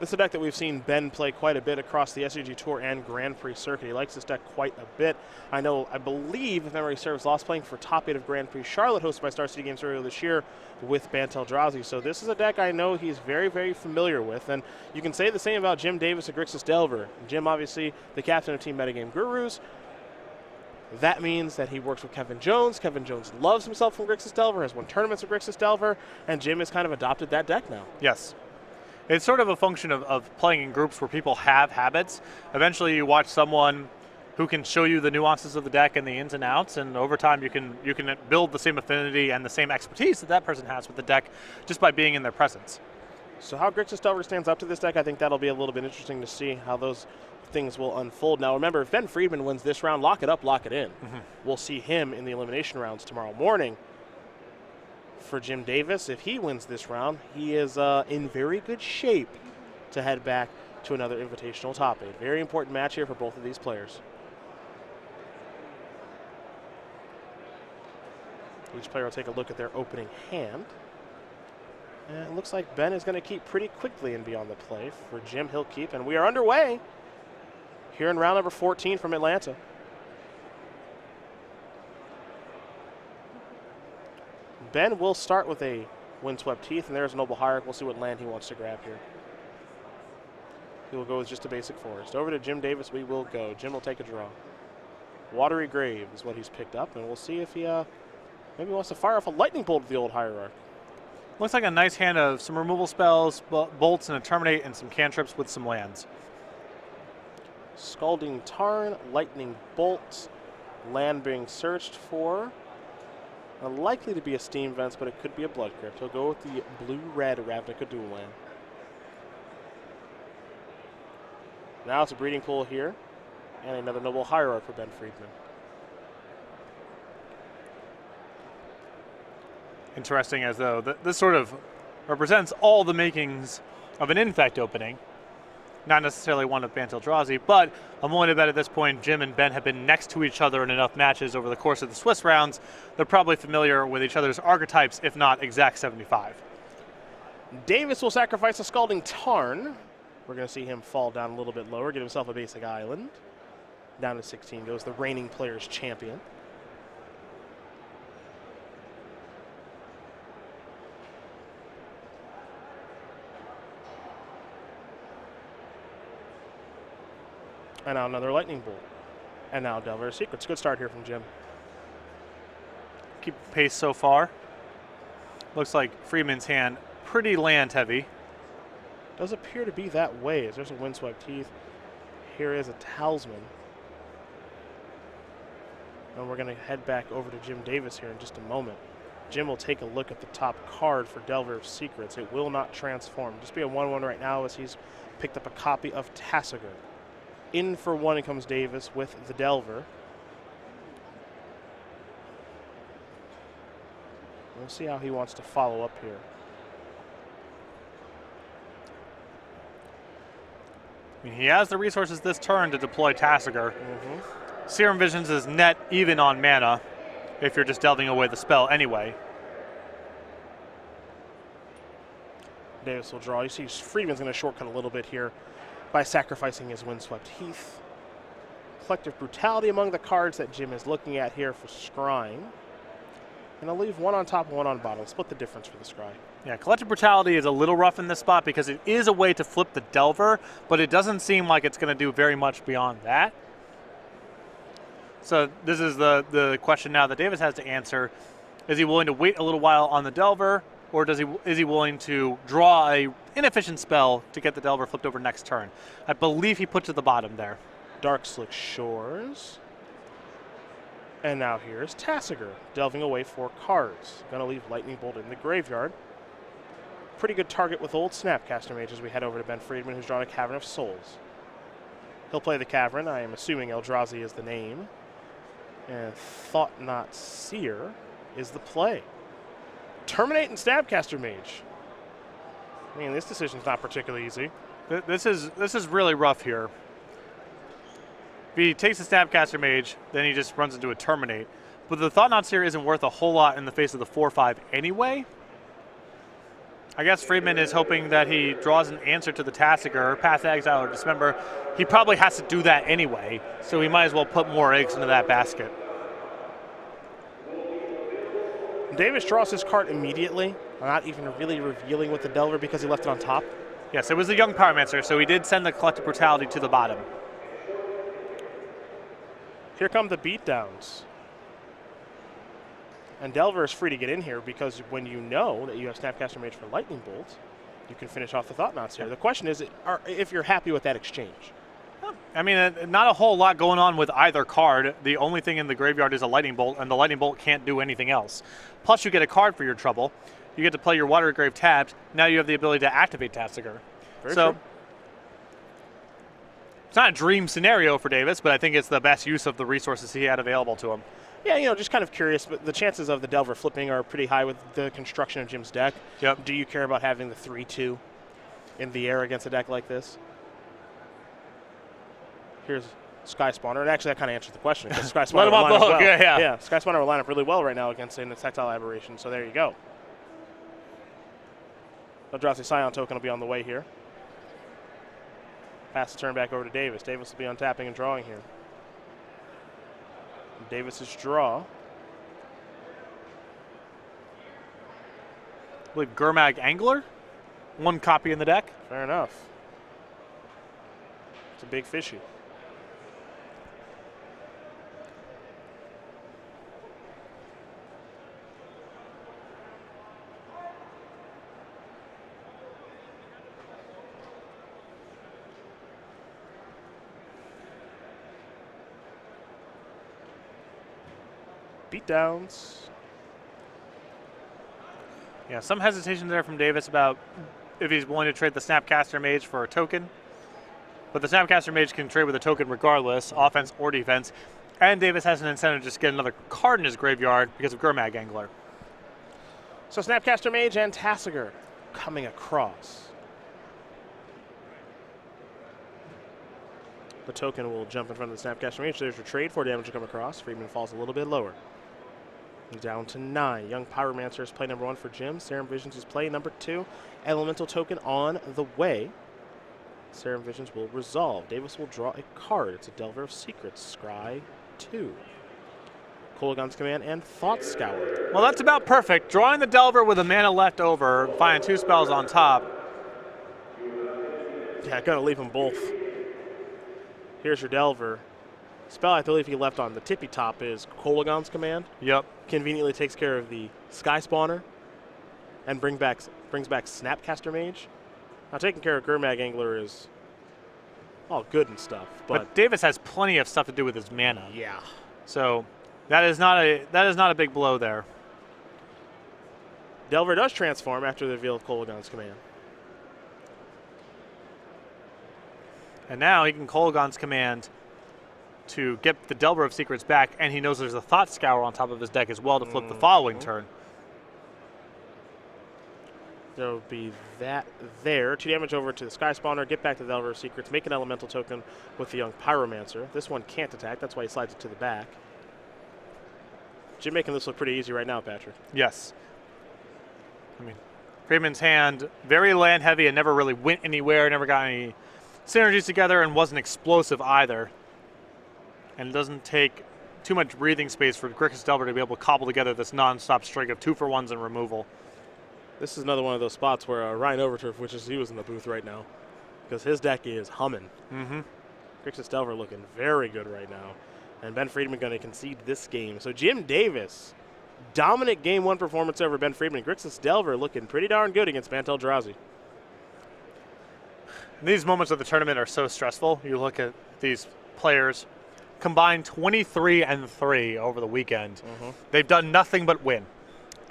This is a deck that we've seen Ben play quite a bit across the SCG Tour and Grand Prix circuit. He likes this deck quite a bit. I believe, if memory serves, lost playing for top 8 of Grand Prix Charlotte, hosted by Star City Games earlier this year with Bantel Eldrazi. So this is a deck I know he's very, very familiar with. And you can say the same about Jim Davis at Grixis Delver. Jim, obviously, the captain of Team Metagame Gurus. That means that he works with Kevin Jones. Kevin Jones loves himself from Grixis Delver, has won tournaments with Grixis Delver, and Jim has kind of adopted that deck now. Yes. It's sort of a function of playing in groups where people have habits. Eventually you watch someone who can show you the nuances of the deck and the ins and outs, and over time you can build the same affinity and the same expertise that that person has with the deck just by being in their presence. So how Grixis Delver stands up to this deck, I think that'll be a little bit interesting to see how those things will unfold. Now remember, if Ben Friedman wins this round, lock it up, lock it in. We'll see him in the elimination rounds tomorrow morning. For Jim Davis, if he wins this round, he is in very good shape to head back to another invitational top 8. Very important match here for both of these players. Each player will take a look at their opening hand. And it looks like Ben is going to keep pretty quickly and beyond the play. For Jim, he'll keep, and we are underway here in round number 14 from Atlanta. Ben will start with a Windswept Heath, and there's a Noble Hierarch. We'll see what land he wants to grab here. He will go with just a basic forest. Over to Jim Davis we will go. Jim will take a draw. Watery Grave is what he's picked up, and we'll see if he maybe wants to fire off a Lightning Bolt with the old Hierarch. Looks like a nice hand of some removal spells, bolts, and a Terminate, and some cantrips with some lands. Scalding Tarn, Lightning Bolt, land being searched for. Likely to be a Steam Vents, but it could be a Blood Crypt. He'll go with the blue-red Ravnica dual land. Now it's a Breeding Pool here, and another Noble Hierarch for Ben Friedman. Interesting, as though this sort of represents all the makings of an Infect opening. Not necessarily one of Bantel Eldrazi, but I'm willing to bet at this point Jim and Ben have been next to each other in enough matches over the course of the Swiss rounds. They're probably familiar with each other's archetypes, if not exact 75. Davis will sacrifice a Scalding Tarn. We're going to see him fall down a little bit lower, get himself a basic island. Down to 16 goes the reigning player's champion. And now another Lightning Bolt. And now Delver's Secrets. Good start here from Jim. Keep pace so far. Looks like Freeman's hand pretty land heavy. Does appear to be that way, as there's a Windswept Heath. Here is a Talisman. And we're going to head back over to Jim Davis here in just a moment. Jim will take a look at the top card for Delver's Secrets. It will not transform. Just be a 1/1 right now as he's picked up a copy of Tasigur. In for one, it comes Davis with the Delver. We'll see how he wants to follow up here. I mean, he has the resources this turn to deploy Tasigur. Serum Visions is net even on mana if you're just delving away the spell anyway. Davis will draw. You see Friedman's going to shortcut a little bit here by sacrificing his Windswept Heath. Collective Brutality among the cards that Jim is looking at here for Scrying. And I'll leave one on top and one on bottom. Split the difference for the Scry. Yeah, Collective Brutality is a little rough in this spot because it is a way to flip the Delver, but it doesn't seem like it's going to do very much beyond that. So this is the question now that Davis has to answer. Is he willing to wait a little while on the Delver, or is he willing to draw a inefficient spell to get the Delver flipped over next turn? I believe he put to the bottom there. Dark Slick Shores. And now here's Tasigur, delving away 4 cards. Gonna leave Lightning Bolt in the graveyard. Pretty good target with old Snapcaster Mage as we head over to Ben Friedman, who's drawn a Cavern of Souls. He'll play the Cavern. I am assuming Eldrazi is the name. And Thought Not Seer is the play. Terminate and Snapcaster Mage. I mean, this decision's not particularly easy. This is really rough here. If he takes a Snapcaster Mage, then he just runs into a Terminate. But the Thought Not Seer isn't worth a whole lot in the face of the 4/5 anyway. I guess Friedman is hoping that he draws an answer to the Tassiger, Path Exile, or Dismember. He probably has to do that anyway, so he might as well put more eggs into that basket. Davis draws his card immediately, not even really revealing with the Delver because he left it on top. Yes, it was the Young Pyromancer, so he did send the Collective Brutality to the bottom. Here come the beatdowns. And Delver is free to get in here because when you know that you have Snapcaster Mage for Lightning Bolt, you can finish off the Thought-Knots here. The question is if you're happy with that exchange. I mean, not a whole lot going on with either card. The only thing in the graveyard is a Lightning Bolt, and the Lightning Bolt can't do anything else. Plus, you get a card for your trouble. You get to play your Watery Grave tapped. Now you have the ability to activate Tassiger. So, it's not a dream scenario for Davis, but I think it's the best use of the resources he had available to him. Yeah, just kind of curious, but the chances of the Delver flipping are pretty high with the construction of Jim's deck. Yep. Do you care about having the 3-2 in the air against a deck like this? Here's Sky Spawner, and actually that kind of answers the question. Because Sky Spawner Let him off the hook, yeah. Sky Spawner will line up really well right now against a Tactile Aberration, so there you go. Eldrazi Scion token will be on the way here. Pass the turn back over to Davis. Davis will be untapping and drawing here. Davis's draw. I believe Gurmag Angler. One copy in the deck. Fair enough. It's a big fishy. Beatdowns. Yeah, some hesitation there from Davis about if he's willing to trade the Snapcaster Mage for a token. But the Snapcaster Mage can trade with a token regardless, offense or defense. And Davis has an incentive to just get another card in his graveyard because of Gurmag Angler. So Snapcaster Mage and Tassiger coming across. The token will jump in front of the Snapcaster Mage. There's your trade. 4 damage to come across. Friedman falls a little bit lower. Down to 9. Young Pyromancer is play number 1 for Jim. Serum Visions is play number 2. Elemental token on the way. Serum Visions will resolve. Davis will draw a card. It's a Delver of Secrets. Scry 2. Kolagon's Command and Thought Scour. Well, that's about perfect. Drawing the Delver with a mana left over, finding 2 spells on top. Yeah, gotta leave them both. Here's your Delver. Spell I believe he left on the tippy top is Kolagon's Command. Yep. Conveniently takes care of the Sky Spawner and brings back Snapcaster Mage. Now taking care of Gurmag Angler is all good and stuff, but Davis has plenty of stuff to do with his mana. Yeah. So that is not a big blow there. Delver does transform after the reveal of Kolagon's Command. And now he can Kolagon's Command to get the Delver of Secrets back, and he knows there's a Thought Scour on top of his deck as well to flip the following turn. There will be that there. 2 damage over to the Sky Spawner, get back to the Delver of Secrets, make an Elemental token with the Young Pyromancer. This one can't attack, that's why he slides it to the back. Jim making this look pretty easy right now, Patrick. Yes. I mean, Friedman's hand, very land heavy and never really went anywhere, never got any synergies together, and wasn't explosive either. And it doesn't take too much breathing space for Grixis Delver to be able to cobble together this non-stop string of 2-for-1s and removal. This is another one of those spots where Ryan Overturf wishes he was in the booth right now because his deck is humming. Grixis Delver looking very good right now. And Ben Friedman going to concede this game. So Jim Davis, dominant Game 1 performance over Ben Friedman. Grixis Delver looking pretty darn good against Bantel Eldrazi. These moments of the tournament are so stressful. You look at these players combined 23-3 over the weekend. They've done nothing but win.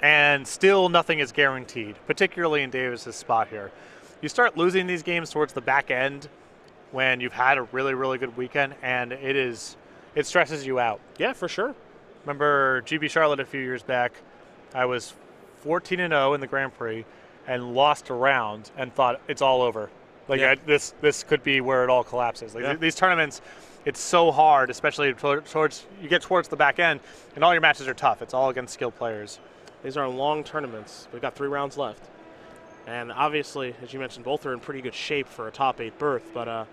And still nothing is guaranteed, particularly in Davis's spot here. You start losing these games towards the back end when you've had a really, really good weekend, and it stresses you out. Yeah, for sure. Remember GB Charlotte a few years back, I was 14-0 in the Grand Prix and lost a round and thought it's all over. Like this could be where it all collapses. Like these tournaments, it's so hard, especially towards you get towards the back end, and all your matches are tough. It's all against skilled players. These are long tournaments. We've got 3 rounds left. And obviously, as you mentioned, both are in pretty good shape for a top 8 berth, but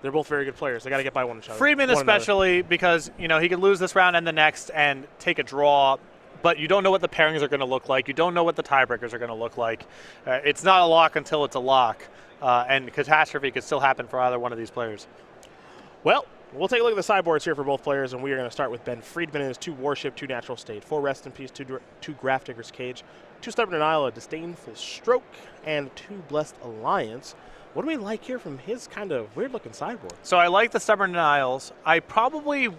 they're both very good players. They got to get by one each other. Friedman especially because, you know, he could lose this round and the next and take a draw, but you don't know what the pairings are going to look like. You don't know what the tiebreakers are going to look like. It's not a lock until it's a lock, and catastrophe could still happen for either one of these players. Well, we'll take a look at the sideboards here for both players, and we are going to start with Ben Friedman and his 2 Warship, 2 Natural State, 4 Rest in Peace, 2 Grafdigger's Cage, 2 Stubborn Denial, a Disdainful Stroke, and 2 Blessed Alliance. What do we like here from his kind of weird-looking sideboard? So I like the Stubborn Denials. I probably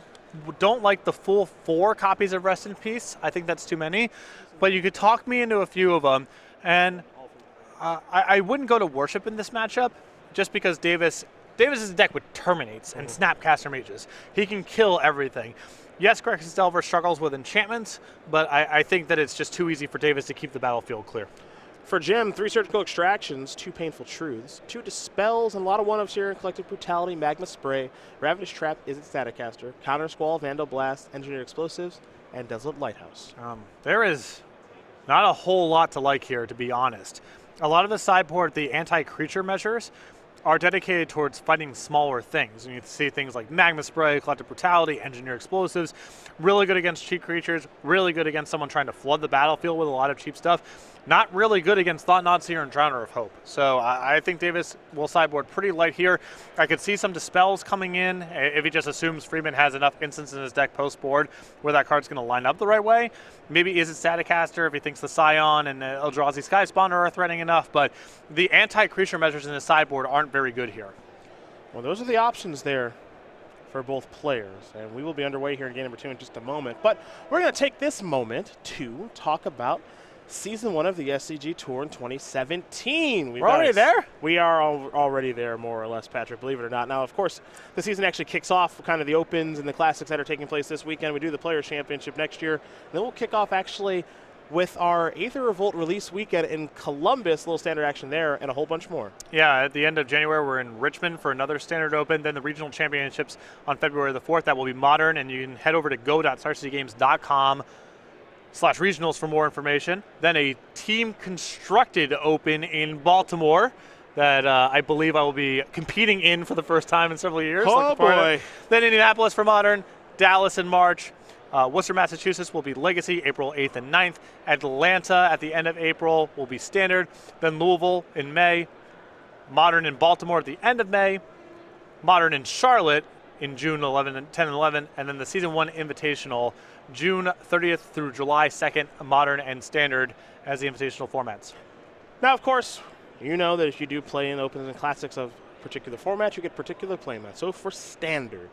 don't like the full 4 copies of Rest in Peace. I think that's too many. But you could talk me into a few of them. And I wouldn't go to Worship in this matchup just because Davis is a deck with Terminates and Snapcaster Mages. He can kill everything. Yes, Grex's Delver struggles with enchantments, but I think that it's just too easy for Davis to keep the battlefield clear. For Jim, 3 Surgical Extractions, 2 Painful Truths, 2 Dispels, and a lot of 1-ups here in Collective Brutality, Magma Spray, Ravenous Trap is its Staticaster, Counter Squall, Vandal Blast, Engineered Explosives, and Desolate Lighthouse. There is not a whole lot to like here, to be honest. A lot of the sideboard, the anti-creature measures, are dedicated towards fighting smaller things. And you see things like Magma Spray, Collective Brutality, Engineer Explosives, really good against cheap creatures, really good against someone trying to flood the battlefield with a lot of cheap stuff. Not really good against Thought-Knot Seer and Drowner of Hope. So I think Davis will sideboard pretty light here. I could see some Dispels coming in if he just assumes Friedman has enough instants in his deck post-board where that card's going to line up the right way. Maybe is it Staticaster if he thinks the Scion and Eldrazi Skyspawn are threatening enough, but the anti-creature measures in his sideboard aren't very good here. Well, those are the options there for both players, and we will be underway here in game number 2 in just a moment. But we're going to take this moment to talk about Season 1 of the SCG Tour in 2017. We're already there? We are already there, more or less, Patrick, believe it or not. Now, of course, the season actually kicks off kind of the Opens and the Classics that are taking place this weekend. We do the Players' Championship next year. And then we'll kick off, actually, with our Aether Revolt release weekend in Columbus, a little standard action there, and a whole bunch more. Yeah, at the end of January, we're in Richmond for another Standard Open, then the Regional Championships on February the 4th. That will be Modern, and you can head over to go.starcitygames.com/regionals for more information. Then a team-constructed Open in Baltimore that I believe I will be competing in for the first time in several years. Oh, boy. Then Indianapolis for Modern, Dallas in March. Worcester, Massachusetts will be Legacy, April 8th and 9th. Atlanta at the end of April will be Standard. Then Louisville in May. Modern in Baltimore at the end of May. Modern in Charlotte in June 10 and 11. And then the Season 1 Invitational, June 30th through July 2nd, Modern and Standard as the invitational formats. Now, of course, you know that if you do play in Opens and Classics of particular formats, you get particular playmats. So for Standard,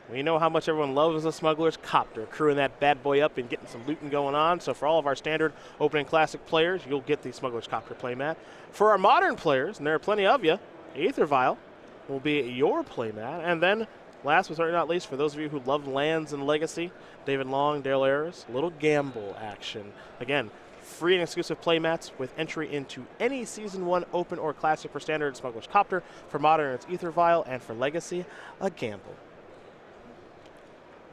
we know how much everyone loves the Smuggler's Copter, crewing that bad boy up and getting some looting going on. So for all of our Standard, Open, and Classic players, you'll get the Smuggler's Copter playmat. For our Modern players, and there are plenty of you, Aether Vial will be your playmat. And then, last but certainly not least, for those of you who love lands and Legacy, David Long, Dale Ayers, a little gamble action. Again, free and exclusive playmats with entry into any Season 1 Open or Classic for Standard, Smuggler's Copter. For Modern, it's Aether Vial. And for Legacy, a gamble.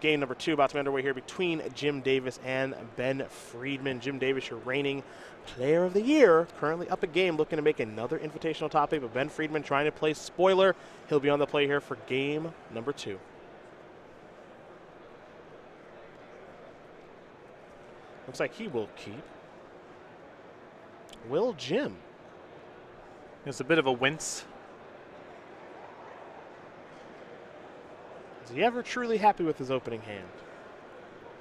Game number 2 about to be underway here between Jim Davis and Ben Friedman. Jim Davis, your reigning Player of the Year, currently up a game looking to make another invitational top 8, but Ben Friedman trying to play spoiler. He'll be on the play here for game number 2. Looks like he will keep. Will Jim? It's a bit of a wince. Is he ever truly happy with his opening hand?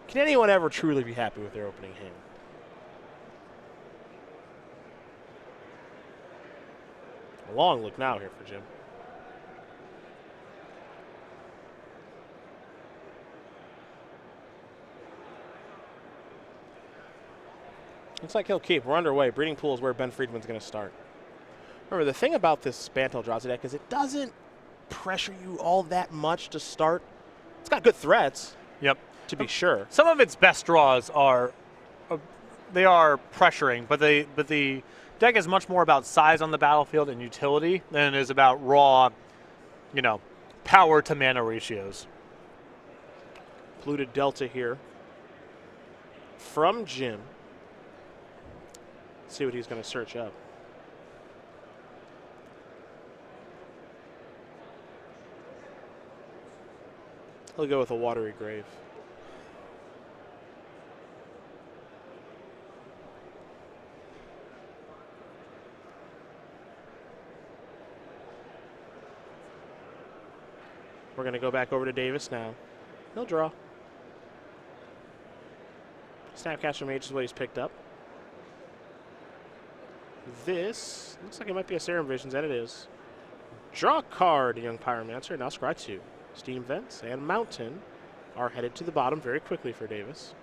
Can anyone ever truly be happy with their opening hand? A long look now here for Jim. Looks like he'll keep. We're underway. Breeding Pool is where Ben Friedman's going to start. Remember, the thing about this Bantel Eldrazi deck is it doesn't pressure you all that much to start. It's got good threats. Yep. To be sure. Some of its best draws are they are pressuring, but the deck is much more about size on the battlefield and utility than it is about raw, power to mana ratios. Polluted Delta here from Jim. Let's see what he's going to search up. He'll go with a Watery Grave. We're going to go back over to Davis now. He'll draw. Snapcaster Mage is what he's picked up. This looks like it might be a Serum Visions, and it is. Draw a card, Young Pyromancer. Now scry 2. Steam Vents and Mountain are headed to the bottom very quickly for Davis.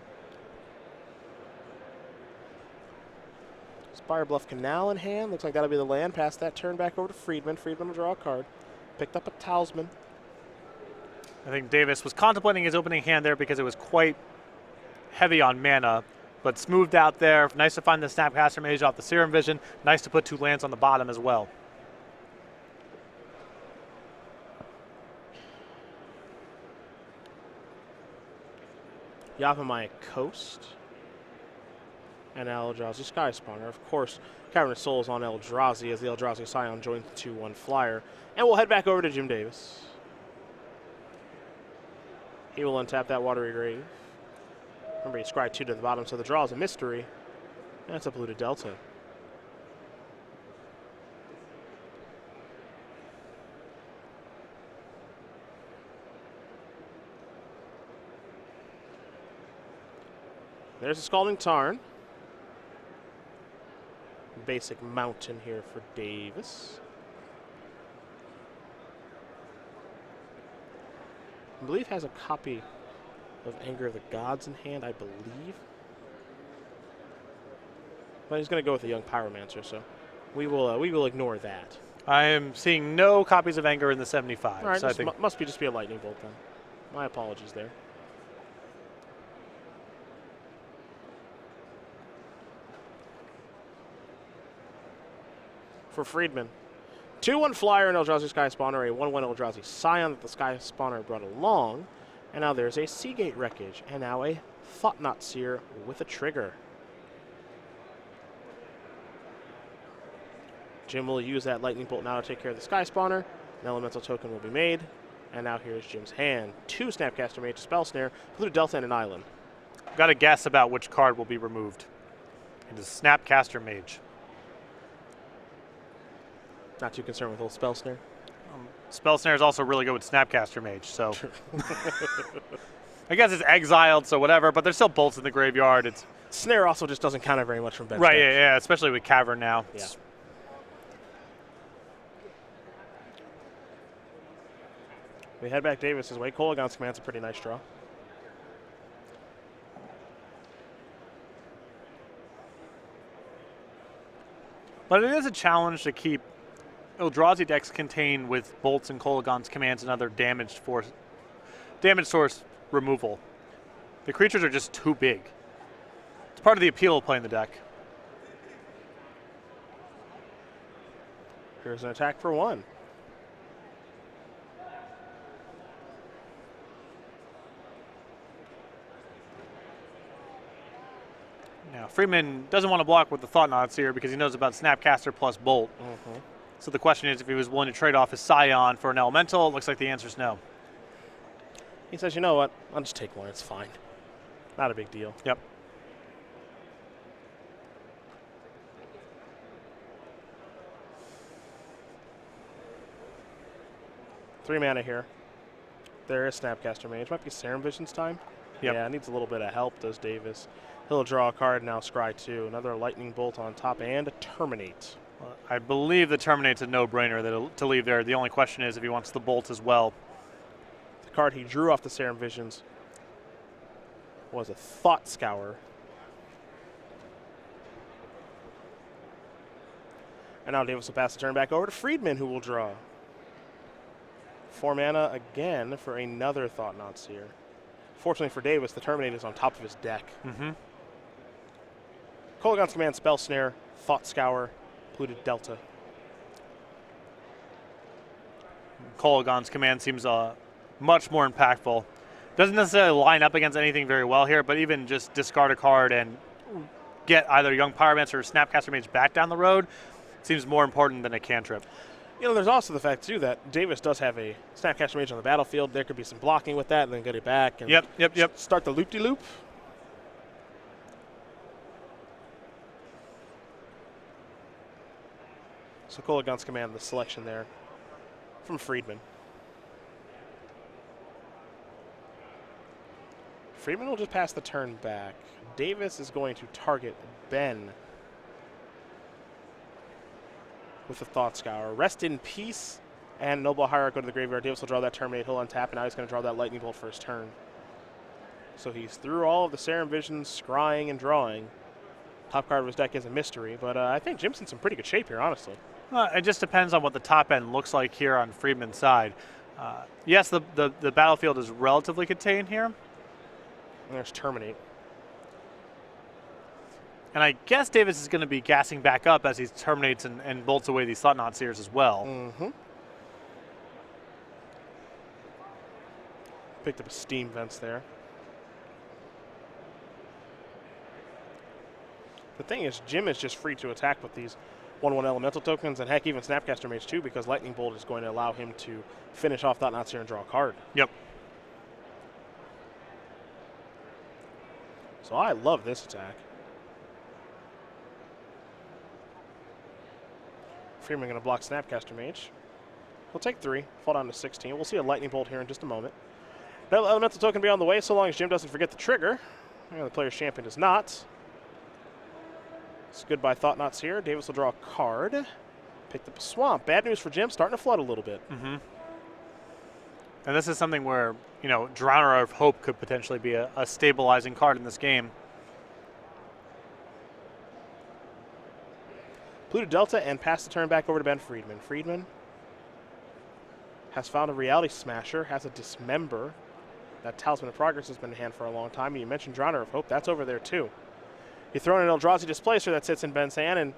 Spire Bluff Canal in hand. Looks like that'll be the land. Pass that turn back over to Friedman. Friedman will draw a card. Picked up a Talisman. I think Davis was contemplating his opening hand there because it was quite heavy on mana, but smoothed out there. Nice to find the Snapcaster Mage off the Serum Vision. Nice to put 2 lands on the bottom as well. Yavimaya Coast. And Eldrazi Sky Spawner. Of course, Cavernous Souls on Eldrazi as the Eldrazi Scion joins the 2-1 flyer. And we'll head back over to Jim Davis. He will untap that Watery Grave. Remember, he scry 2 to the bottom, so the draw is a mystery. That's a polluted Delta. There's a Scalding Tarn. Basic Mountain here for Davis. I believe has a copy of Anger of the Gods in hand, I believe. But he's going to go with the Young Pyromancer, so we will ignore that. I am seeing no copies of Anger in the 75. All right, so this must just be a Lightning Bolt then. My apologies there. For Friedman, 2-1 flyer and Eldrazi Sky Spawner, a 1-1 Eldrazi Scion that the Sky Spawner brought along. And now there's a Seagate Wreckage, and now a Thought-Knot Seer with a trigger. Jim will use that Lightning Bolt now to take care of the Sky Spawner. An Elemental Token will be made. And now here's Jim's hand. 2 Snapcaster Mage, Spell Snare, Blue Delta, and an Island. Got to guess about which card will be removed. It is Snapcaster Mage. Not too concerned with a little Spell Snare. Spell Snare is also really good with Snapcaster Mage, so I guess it's exiled, so whatever, but there's still bolts in the graveyard. It's Snare also just doesn't counter very much from bench. Right, yeah, especially with Cavern now. Yeah. We head back Davis's way. Kolaghan's Command's a pretty nice draw. But it is a challenge to keep Eldrazi decks contained with bolts and Kolaghan's Commands and other damage source removal. The creatures are just too big. It's part of the appeal of playing the deck. Here's an attack for 1. Now, Friedman doesn't want to block with the Thought-Knots here because he knows about Snapcaster plus Bolt. Mm-hmm. So the question is if he was willing to trade off his Scion for an Elemental. It looks like the answer is no. He says, you know what? I'll just take 1. It's fine. Not a big deal. Yep. Three mana here. There is Snapcaster Mage. Might be Serum Vision's time. Yep. Yeah, needs a little bit of help, does Davis. He'll draw a card, now scry 2. Another Lightning Bolt on top and a Terminate. I believe the Terminate's a no-brainer to leave there. The only question is if he wants the Bolt as well. The card he drew off the Serum Visions was a Thought Scour. And now Davis will pass the turn back over to Friedman, who will draw. 4 mana again for another Thought-Knot Seer. Fortunately for Davis, the Terminate is on top of his deck. Mm-hmm. Kolaghan's Command, Spell Snare, Thought Scour, Polluted Delta. Kolaghan's Command seems much more impactful. Doesn't necessarily line up against anything very well here, but even just discard a card and get either Young Pyromancer or Snapcaster Mage back down the road seems more important than a cantrip. You know, there's also the fact, too, that Davis does have a Snapcaster Mage on the battlefield. There could be some blocking with that and then get it back. And Yep. Start the loop-de-loop. So Kolaghan's command the selection there from Friedman. Friedman will just pass the turn back. Davis is going to target Ben with the Thought Scour. Rest in peace, and Noble Hierarch go to the graveyard. Davis will draw that Terminate. He'll untap, and now he's going to draw that Lightning Bolt for his turn. So he's through all of the Serum Visions, scrying and drawing. Top card of his deck is a mystery, but I think Jim's in some pretty good shape here, honestly. It just depends on what the top end looks like here on Friedman's side. Yes, the battlefield is relatively contained here. And there's Terminate. And I guess Davis is going to be gassing back up as he terminates and bolts away these Thought-Knot Seers as well. Mm-hmm. Picked up a Steam Vents there. The thing is, Jim is just free to attack with these 1/1 elemental tokens, and heck, even Snapcaster Mage too, because Lightning Bolt is going to allow him to finish off Thought-Knot Seer and draw a card. Yep. So I love this attack. Friedman going to block Snapcaster Mage. He'll take 3, fall down to 16. We'll see a Lightning Bolt here in just a moment. No elemental token be on the way, so long as Jim doesn't forget the trigger. The player's champion does not. It's goodbye Thought-Knots here. Davis will draw a card. Picked up a Swamp. Bad news for Jim, starting to flood a little bit. Mm-hmm. And this is something where, you know, Drowner of Hope could potentially be a stabilizing card in this game. Pluto Delta and pass the turn back over to Ben Friedman. Friedman has found a Reality Smasher, has a Dismember. That Talisman of Progress has been in hand for a long time. You mentioned Drowner of Hope, that's over there too. He thrown an Eldrazi Displacer that sits in Ben's hand, and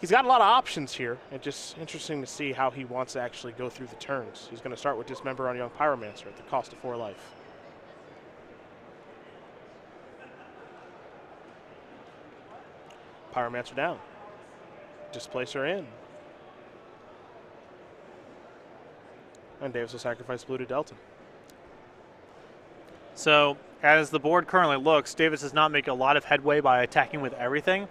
he's got a lot of options here. It's just interesting to see how he wants to actually go through the turns. He's going to start with Dismember on Young Pyromancer at the cost of 4 life. Pyromancer down. Displacer in. And Davis will sacrifice Blue to Delta. So, as the board currently looks, Davis does not make a lot of headway by attacking with everything.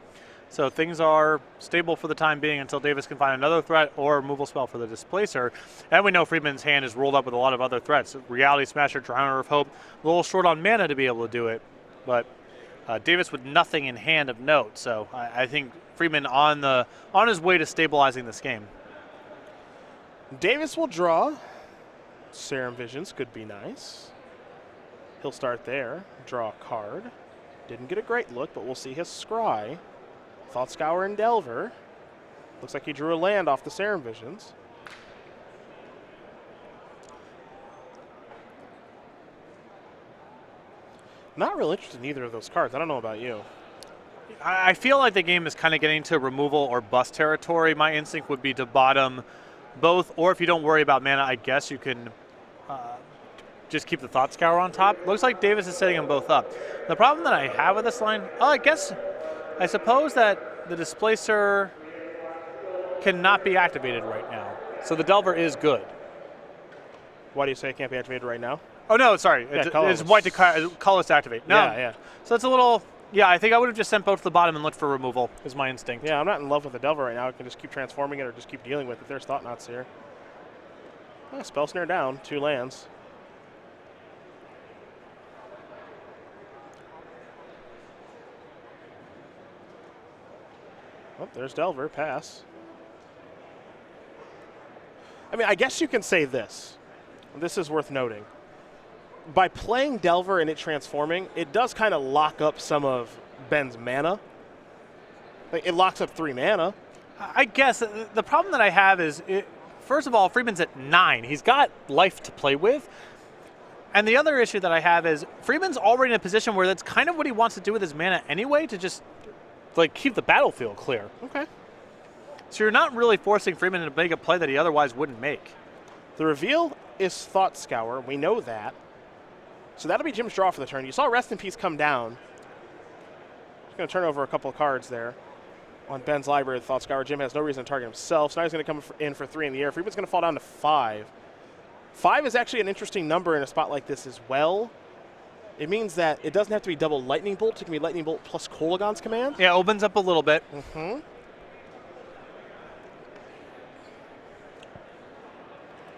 So things are stable for the time being until Davis can find another threat or removal spell for the Displacer. And we know Friedman's hand is rolled up with a lot of other threats. Reality Smasher, Drowner of Hope, a little short on mana to be able to do it. But Davis with nothing in hand of note. So I think Friedman on his way to stabilizing this game. Davis will draw. Serum Visions could be nice. He'll start there, draw a card. Didn't get a great look, but we'll see his Scry. Thought Scour and Delver. Looks like he drew a land off the Serum Visions. Not real interested in either of those cards. I don't know about you. I feel like the game is kind of getting to removal or bust territory. My instinct would be to bottom both, or if you don't worry about mana, I guess you can just keep the Thought Scour on top. Looks like Davis is setting them both up. The problem that I have with this line, I suppose that the Displacer cannot be activated right now. So the Delver is good. Why do you say it can't be activated right now? Oh, no, sorry. Yeah, it's white to colorless activate. No. Yeah. So it's a little, I think I would have just sent both to the bottom and looked for removal, is my instinct. Yeah, I'm not in love with the Delver right now. I can just keep transforming it or just keep dealing with it. There's Thought-Knots here. Spell Snare down, 2 lands. Oh, there's Delver, pass. I mean, I guess you can say this. This is worth noting. By playing Delver and it transforming, it does kind of lock up some of Ben's mana. Like, it locks up 3 mana. I guess the problem that I have is, first of all, Friedman's at 9. He's got life to play with. And the other issue that I have is Friedman's already in a position where that's kind of what he wants to do with his mana anyway, to just keep the battlefield clear. Okay. So you're not really forcing Friedman to make a play that he otherwise wouldn't make. The reveal is Thought Scour. We know that. So that'll be Jim's draw for the turn. You saw Rest in Peace come down. He's going to turn over a couple of cards there. on Ben's library of Thought Scour. Jim has no reason to target himself, so now he's going to come in for 3 in the air. Friedman's going to fall down to 5. 5 is actually an interesting number in a spot like this as well. It means that it doesn't have to be double Lightning Bolt. It can be Lightning Bolt plus Kolaghan's command. Yeah, opens up a little bit.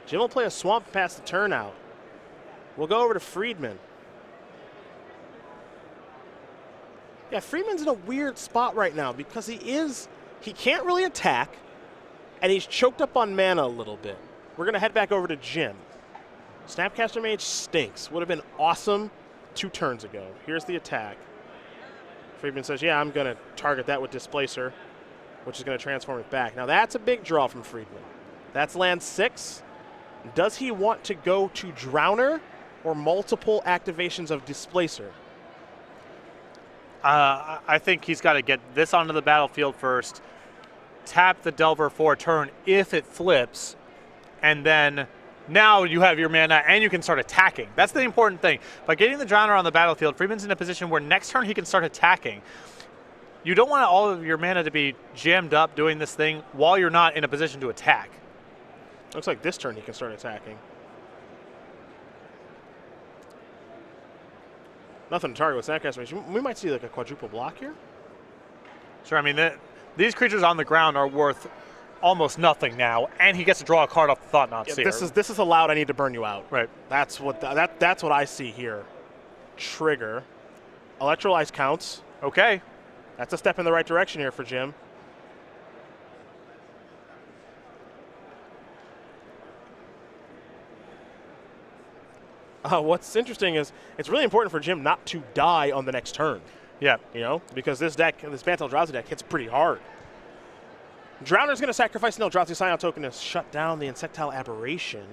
Jim will play a Swamp past the turn out. We'll go over to Friedman. Yeah, Friedman's in a weird spot right now because he can't really attack, and he's choked up on mana a little bit. We're going to head back over to Jim. Snapcaster Mage stinks. Would have been awesome 2 turns ago. Here's the attack. Friedman says, yeah, I'm going to target that with Displacer, which is going to transform it back. Now, that's a big draw from Friedman. That's land 6. Does he want to go to Drowner or multiple activations of Displacer? I think he's got to get this onto the battlefield first, tap the Delver for a turn if it flips, and then now you have your mana and you can start attacking. That's the important thing. By getting the Drowner on the battlefield, Friedman's in a position where next turn he can start attacking. You don't want all of your mana to be jammed up doing this thing while you're not in a position to attack. Looks like this turn he can start attacking. Nothing to target with Snapcaster. We might see like a quadruple block here. Sure, I mean, these creatures on the ground are worth almost nothing now, and he gets to draw a card off the Thought-Knot Seer. This is allowed. I need to burn you out. Right. That's what that's what I see here. Trigger. Electrolyze counts. Okay. That's a step in the right direction here for Jim. What's interesting is it's really important for Jim not to die on the next turn. Yeah. You know, because this Bantel Eldrazi deck hits pretty hard. Drowner's going to sacrifice an Eldrazi Scion token to shut down the Insectile Aberration.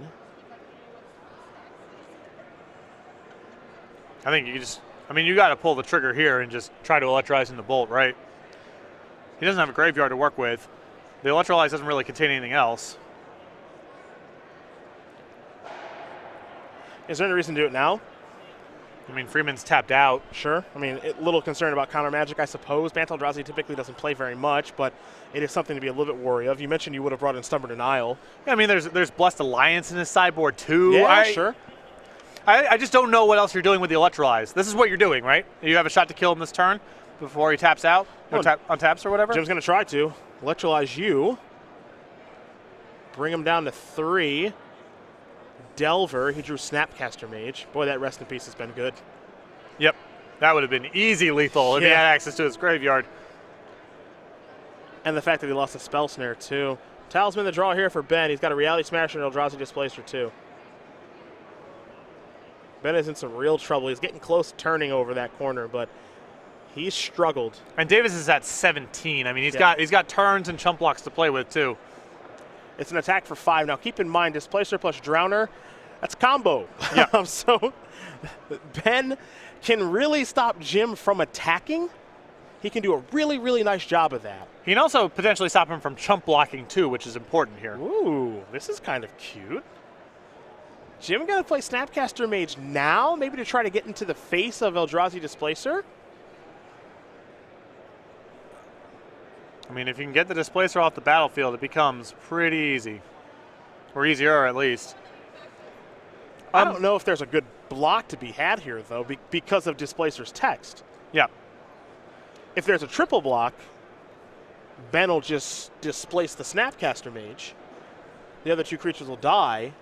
I think you got to pull the trigger here and just try to Electrolyze in the Bolt, right? He doesn't have a graveyard to work with. The Electrolyze doesn't really contain anything else. Is there any reason to do it now? I mean, Freeman's tapped out. Sure. I mean, a little concerned about counter magic, I suppose. Bantel Eldrazi typically doesn't play very much, but it is something to be a little bit wary of. You mentioned you would have brought in Stubborn Denial. Yeah, I mean, there's Blessed Alliance in his sideboard too. Yeah, sure. I just don't know what else you're doing with the Electrolyze. This is what you're doing, right? You have a shot to kill him this turn before he taps out, on taps or whatever? Jim's going to try to. Electrolyze you. Bring him down to 3. Delver, he drew Snapcaster Mage. Boy, that rest in peace has been good. Yep. That would have been easy lethal if he had access to his graveyard. And the fact that he lost a Spell Snare, too. Talisman the draw here for Ben. He's got a Reality Smasher and Eldrazi Displacer, too. Ben is in some real trouble. He's getting close to turning over that corner, but he's struggled. And Davis is at 17. I mean, he's got turns and chump blocks to play with, too. It's an attack for 5. Now, keep in mind, Displacer plus Drowner, that's combo. Yeah. So Ben can really stop Jim from attacking. He can do a really, really nice job of that. He can also potentially stop him from chump blocking, too, which is important here. Ooh, this is kind of cute. Jim going to play Snapcaster Mage now, maybe to try to get into the face of Eldrazi Displacer? I mean, if you can get the Displacer off the battlefield, it becomes pretty easy. Or easier, at least. I don't know if there's a good block to be had here, though, because of Displacer's text. Yeah. If there's a triple block, Ben will just displace the Snapcaster Mage. The other 2 creatures will die.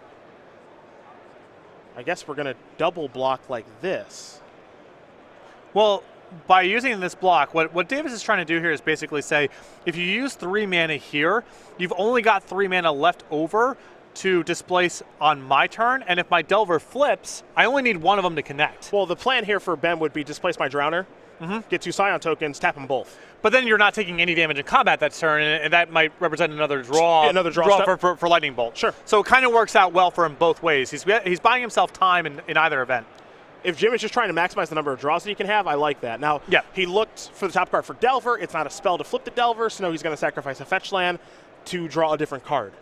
I guess we're going to double block like this. Well, by using this block, what Davis is trying to do here is basically say, if you use 3 mana here, you've only got 3 mana left over to displace on my turn, and if my Delver flips, I only need 1 of them to connect. Well, the plan here for Ben would be displace my Drowner, get 2 Scion tokens, tap them both. But then you're not taking any damage in combat that turn, and that might represent another draw, for Lightning Bolt. Sure. So it kind of works out well for him both ways. He's buying himself time in either event. If Jim is just trying to maximize the number of draws that he can have, I like that. Now, he looked for the top card for Delver. It's not a spell to flip the Delver, so no, he's going to sacrifice a fetch land to draw a different card.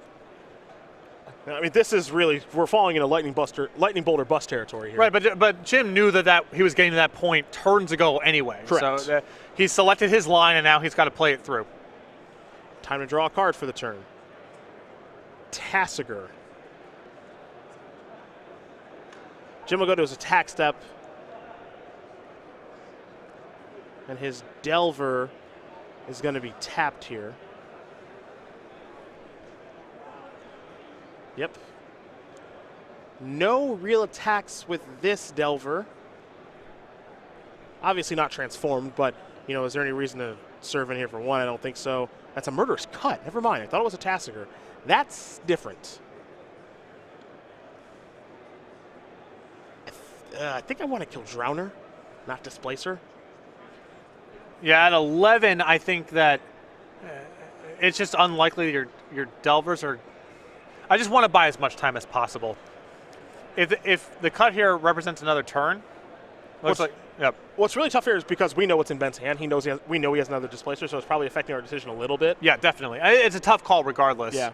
I mean, this is really, we're falling into Lightning Bolt or bust territory here. Right, but Jim knew that he was getting to that point turns ago anyway. Correct. So he selected his line, and now he's got to play it through. Time to draw a card for the turn. Tasigur. Jim will go to his attack step. And his Delver is going to be tapped here. Yep. No real attacks with this Delver. Obviously not transformed, but, you know, is there any reason to serve in here for one? I don't think so. That's a Murderous Cut. Never mind. I thought it was a Tasigur. That's different. I think I want to kill Drowner, not Displacer. Yeah, at 11, I think that it's just unlikely your Delvers are. I just want to buy as much time as possible. If the cut here represents another turn, looks like. Yep. What's really tough here is because we know what's in Ben's hand. We know he has another Displacer, so it's probably affecting our decision a little bit. Yeah, definitely. It's a tough call regardless. Yeah.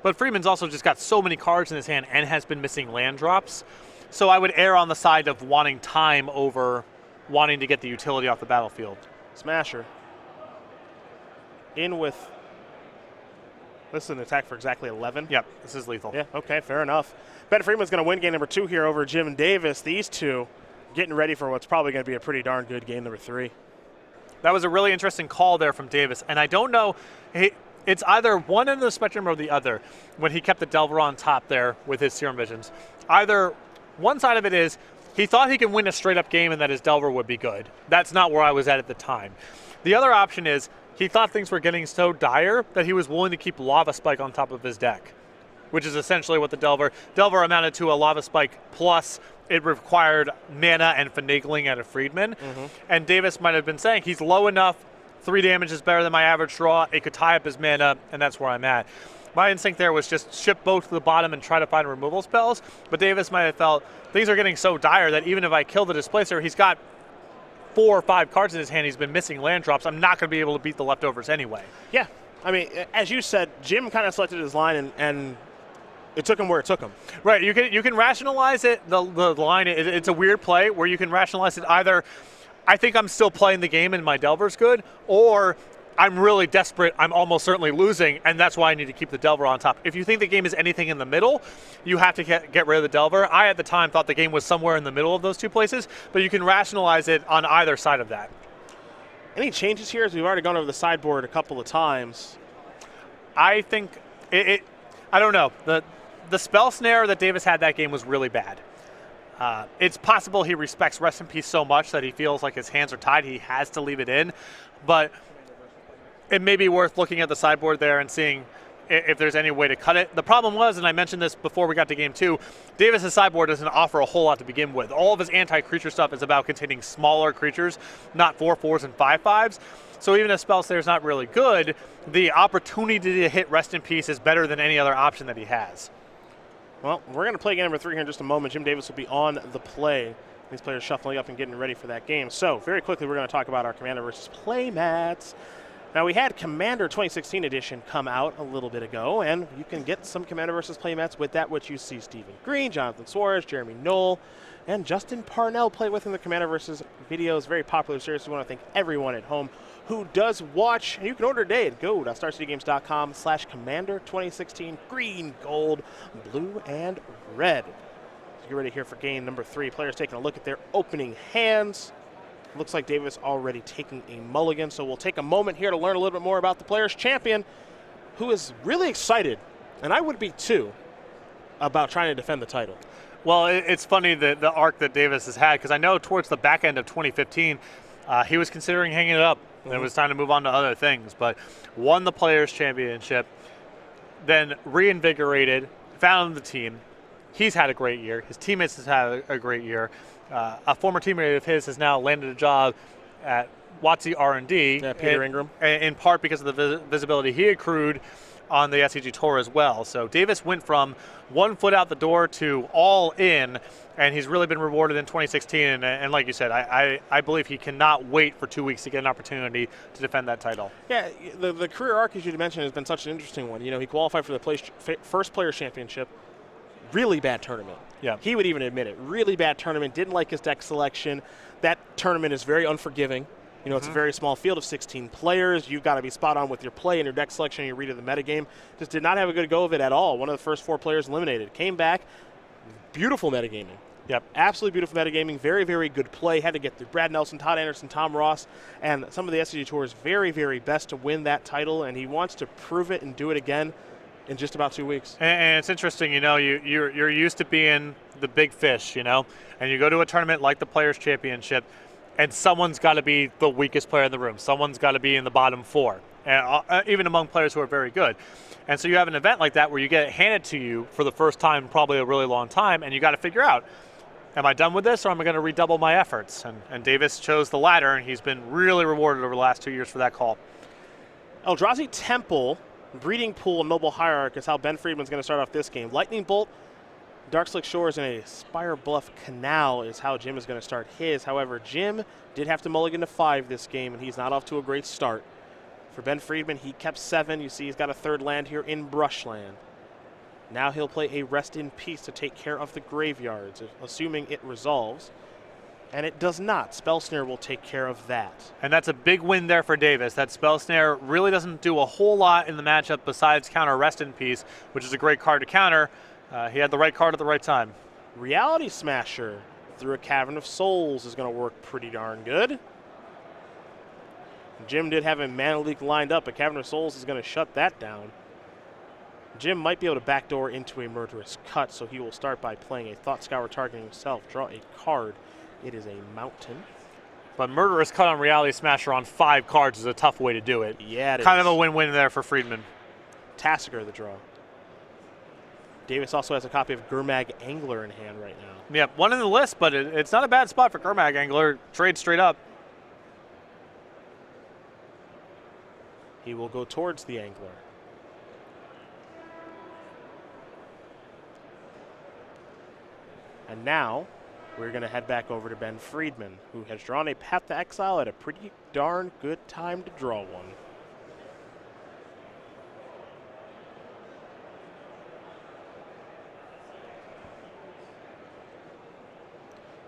But Friedman's also just got so many cards in his hand and has been missing land drops. So I would err on the side of wanting time over wanting to get the utility off the battlefield. Smasher. In with. This is an attack for exactly 11. Yep, this is lethal. Yeah, okay, fair enough. Ben Friedman's going to win game number 2 here over Jim Davis. These two getting ready for what's probably going to be a pretty darn good game number 3. That was a really interesting call there from Davis. And I don't know, it's either one end of the spectrum or the other when he kept the Delver on top there with his Serum Visions. Either one side of it is he thought he could win a straight-up game and that his Delver would be good. That's not where I was at the time. The other option is he thought things were getting so dire that he was willing to keep Lava Spike on top of his deck, which is essentially what the Delver amounted to, a Lava Spike plus it required mana and finagling out of Friedman. Mm-hmm. And Davis might have been saying he's low enough, 3 damage is better than my average draw, it could tie up his mana, and that's where I'm at. My instinct there was just ship both to the bottom and try to find removal spells, but Davis might have felt things are getting so dire that even if I kill the Displacer, he's got 4 or 5 cards in his hand, he's been missing land drops, I'm not going to be able to beat the leftovers anyway. Yeah, I mean, as you said, Jim kind of selected his line and it took him where it took him. Right, you can rationalize it, the line, it's a weird play where you can rationalize it either, I think I'm still playing the game and my Delver's good, or I'm really desperate, I'm almost certainly losing, and that's why I need to keep the Delver on top. If you think the game is anything in the middle, you have to get rid of the Delver. I, at the time, thought the game was somewhere in the middle of those two places, but you can rationalize it on either side of that. Any changes here, as we've already gone over the sideboard a couple of times? I think, I don't know. The spell snare that Davis had that game was really bad. It's possible he respects Rest in Peace so much that he feels like his hands are tied, he has to leave it in, but it may be worth looking at the sideboard there and seeing if there's any way to cut it. The problem was, and I mentioned this before we got to game 2, Davis's sideboard doesn't offer a whole lot to begin with. All of his anti-creature stuff is about containing smaller creatures, not 4/4s and 5/5s. So even if Spell Snare is not really good, the opportunity to hit Rest in Peace is better than any other option that he has. Well, we're going to play game number 3 here in just a moment. Jim Davis will be on the play. These players shuffling up and getting ready for that game. So very quickly, we're going to talk about our Commander versus Play mats. Now, we had Commander 2016 edition come out a little bit ago, and you can get some Commander versus Playmats with that, which you see Stephen Green, Jonathan Suarez, Jeremy Knoll, and Justin Parnell play with in the Commander versus videos. Very popular series. We want to thank everyone at home who does watch, and you can order today at go.starcitygames.com/Commander 2016, green, gold, blue, and red. So get ready here for game number 3. Players taking a look at their opening hands. Looks like Davis already taking a mulligan, so we'll take a moment here to learn a little bit more about the player's champion, who is really excited, and I would be too, about trying to defend the title. Well, it's funny the arc that Davis has had, because I know towards the back end of 2015, he was considering hanging it up, and it was time to move on to other things, but won the Players' Championship, then reinvigorated, found the team. He's had a great year. His teammates have had a great year. A former teammate of his has now landed a job at WotC R&D. Yeah, Peter Ingram. In part because of the visibility he accrued on the SCG Tour as well. So Davis went from 1 foot out the door to all in, and he's really been rewarded in 2016. And like you said, I believe he cannot wait for 2 weeks to get an opportunity to defend that title. Yeah, the career arc, as you mentioned, has been such an interesting one. You know, he qualified for the first Players' Championship, really bad tournament. Yeah. He would even admit it. Really bad tournament. Didn't like his deck selection. That tournament is very unforgiving. You know, it's a very small field of 16 players. You've got to be spot on with your play and your deck selection and your read of the metagame. Just did not have a good go of it at all. One of the first 4 players eliminated. Came back. Beautiful metagaming. Yep. Absolutely beautiful metagaming. Very, very good play. Had to get through Brad Nelson, Todd Anderson, Tom Ross, and some of the SCG Tour's very, very best to win that title, and he wants to prove it and do it again in just about 2 weeks. And it's interesting, you know, you're used to being the big fish, you know, and you go to a tournament like the Players' Championship, and someone's got to be the weakest player in the room. Someone's got to be in the bottom 4, and even among players who are very good. And so you have an event like that where you get it handed to you for the first time in probably a really long time, and you got to figure out, am I done with this, or am I going to redouble my efforts? And Davis chose the latter, and he's been really rewarded over the last 2 years for that call. Eldrazi Temple, Breeding Pool, and Noble Hierarch is how Ben Friedman's going to start off this game. Lightning Bolt, Darkslick Shores, and a Spire Bluff Canal is how Jim is going to start his. However, Jim did have to mulligan to 5 this game, and he's not off to a great start. For Ben Friedman, he kept 7. You see he's got a 3rd land here in Brushland. Now he'll play a Rest in Peace to take care of the graveyards, assuming it resolves. And it does not. Spell Snare will take care of that. And that's a big win there for Davis. That Spell Snare really doesn't do a whole lot in the matchup besides counter Rest in Peace, which is a great card to counter. He had the right card at the right time. Reality Smasher through a Cavern of Souls is going to work pretty darn good. Jim did have a Mana Leak lined up, but Cavern of Souls is going to shut that down. Jim might be able to backdoor into a Murderous Cut, so he will start by playing a Thought Scour targeting himself. Draw a card. It is a Mountain. But Murderous Cut on Reality Smasher on 5 cards is a tough way to do it. Yeah, it kind is. of a win-win there for Friedman. Tassiger the draw. Davis also has a copy of Gurmag Angler in hand right now. Yep, one in the list, but it's not a bad spot for Gurmag Angler. Trade straight up. He will go towards the Angler. And now we're going to head back over to Ben Friedman, who has drawn a Path to Exile at a pretty darn good time to draw one.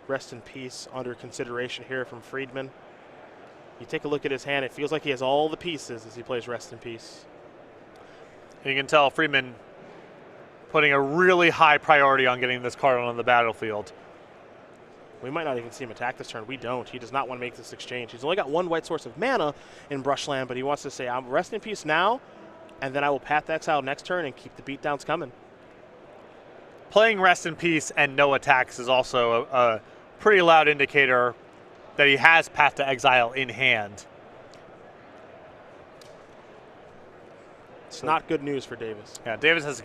Rest in Peace under consideration here from Friedman. You take a look at his hand, it feels like he has all the pieces as he plays Rest in Peace. You can tell Friedman putting a really high priority on getting this card on the battlefield. We might not even see him attack this turn. We don't. He does not want to make this exchange. He's only got 1 white source of mana in Brushland, but he wants to say, I'm Rest in Peace now, and then I will Path to Exile next turn and keep the beatdowns coming. Playing Rest in Peace and no attacks is also a pretty loud indicator that he has Path to Exile in hand. It's not good news for Davis. Yeah, Davis has,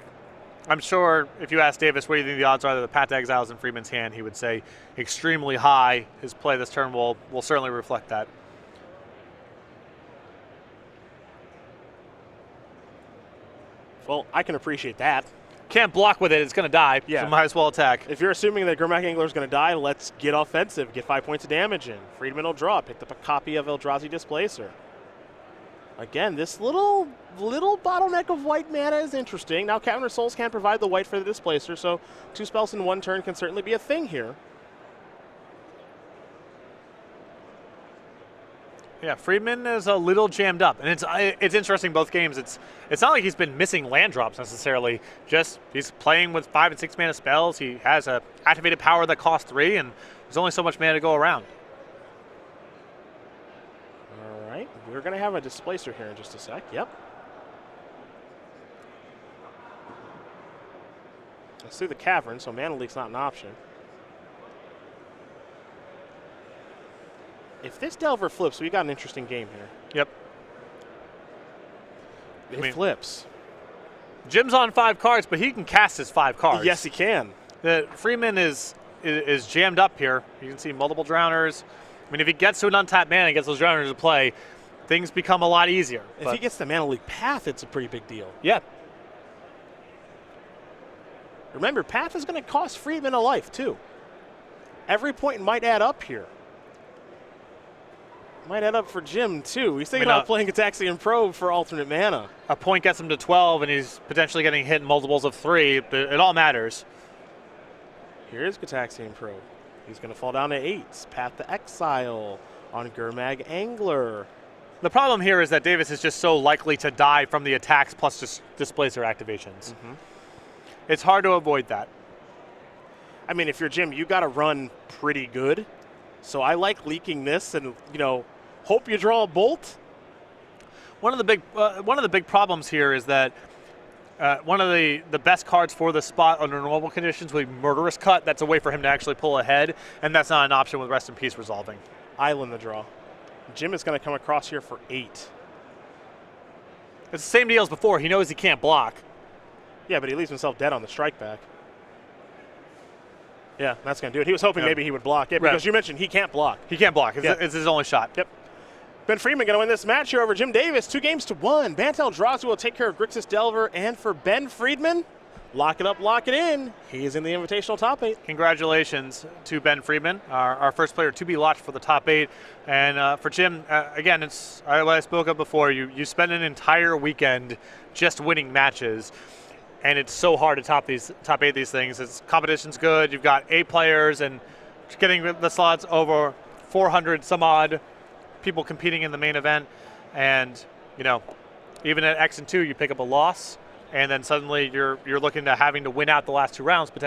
I'm sure if you ask Davis what do you think the odds are that the Path to Exile is in Friedman's hand, he would say extremely high. His play this turn will certainly reflect that. Well, I can appreciate that. Can't block with it, it's going to die, Yeah. so might as well attack. If you're assuming that Gurmag Angler is going to die, let's get offensive, get 5 points of damage in. Friedman will draw, picked up a copy of Eldrazi Displacer. Again, this little bottleneck of white mana is interesting. Now Cavern of Souls can't provide the white for the Displacer, so 2 spells in 1 turn can certainly be a thing here. Yeah, Friedman is a little jammed up, and it's interesting both games. It's not like he's been missing land drops necessarily. Just he's playing with 5 and 6 mana spells. He has a activated power that costs 3, and there's only so much mana to go around. All right, we're going to have a Displacer here in just a sec. Yep. Let's do the Cavern, so Mana Leak's not an option. If this Delver flips, we got an interesting game here. Yep. It flips. Jim's on 5 cards, but he can cast his 5 cards. Yes, he can. Freeman is jammed up here. You can see multiple drowners. I mean, if he gets to an untapped mana and gets those drowners to play, things become a lot easier. If he gets the Mana Leak Path, it's a pretty big deal. Yeah. Remember, Path is going to cost Friedman a life, too. Every point might add up here. Might add up for Jim, too. He's thinking about playing Ataxian Probe for alternate mana. A point gets him to 12, and he's potentially getting hit in multiples of 3. But it all matters. Here's Gataxian Probe. He's going to fall down to 8. Path to Exile on Gurmag Angler. The problem here is that Davis is just so likely to die from the attacks plus displacer activations. It's hard to avoid that. I mean, if you're Jim, you got to run pretty good. So I like leaking this and, hope you draw a bolt. One of the big problems here is that one of the best cards for the spot under normal conditions would be Murderous Cut. That's a way for him to actually pull ahead, and that's not an option with Rest in Peace resolving. Island the draw. Jim is going to come across here for 8. It's the same deal as before. He knows he can't block. Yeah, but he leaves himself dead on the strike back. Yeah, that's going to do it. He was hoping maybe he would block it because you mentioned he can't block. He can't block. It's his only shot. Yep. Ben Friedman going to win this match here over Jim Davis. 2-1. Bantel Drazi will take care of Grixis Delver. And for Ben Friedman, lock it up, lock it in. He is in the Invitational top 8. Congratulations to Ben Friedman, our first player to be launched for the top 8. And for Jim, again, it's what I spoke of before. You spend an entire weekend just winning matches. And it's so hard to top 8 these things. Competition's good. You've got 8 players and getting the slots over 400 some odd people competing in the main event, and even at X and 2 you pick up a loss, and then suddenly you're looking to having to win out the last 2 rounds potentially.